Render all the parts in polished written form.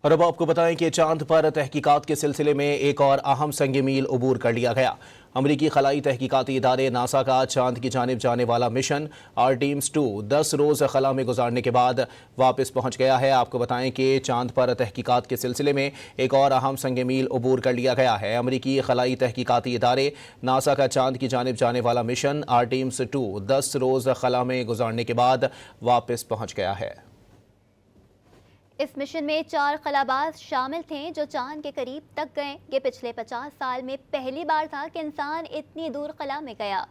और अब आपको बताएं कि चांद पर तहकीकात के सिलसिले में एक और अहम संग मील अबूर कर लिया गया। अमरीकी खलाई तहकीकाती इदारे नासा का चांद की जानिब जाने वाला मिशन आर्टेमिस 2 10 रोज़ खला में गुजारने के बाद वापस पहुंच गया है। आपको बताएं कि चांद पर तहकीकात के सिलसिले में एक और अहम संग मील अबूर कर लिया गया है। अमरीकी खलाई तहकीकाती इदारे नासा का चांद की जानिब जाने वाला मिशन आर्टेमिस 2 10 रोज़ खला में गुजारने के बाद वापस पहुंच गया है। इस मिशन में 4 खलाबाज शामिल थे जो चांद के करीब तक गए। ये पिछले 50 साल में पहली बार था कि इंसान इतनी दूर खला में गया।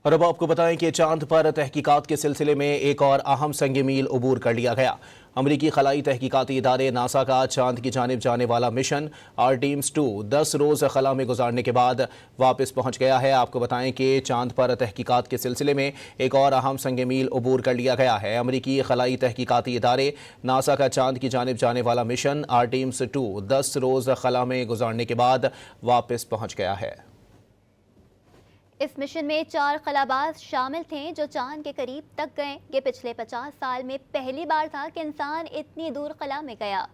और अब आपको बताएं कि चांद पर तहकीकात के सिलसिले में एक और अहम संग मील अबूर कर लिया गया। अमरीकी खलाई तहकीकाती इदारे नासा का चांद की जानिब जाने वाला मिशन आर्टेमिस 2 10 रोज़ खला में गुजारने के बाद वापस पहुंच गया है। आपको बताएं कि चांद पर तहकीकात के सिलसिले में एक और अहम संग मील अबूर कर लिया गया है। अमरीकी खलाई तहकीकाती इदारे नासा का चांद की जानिब जाने वाला मिशन आर्टेमिस 2 10 रोज़ खला में गुजारने के बाद वापस पहुंच गया है। इस मिशन में 4 खलाबाज शामिल थे जो चांद के करीब तक गए। ये पिछले 50 साल में पहली बार था कि इंसान इतनी दूर खला में गया।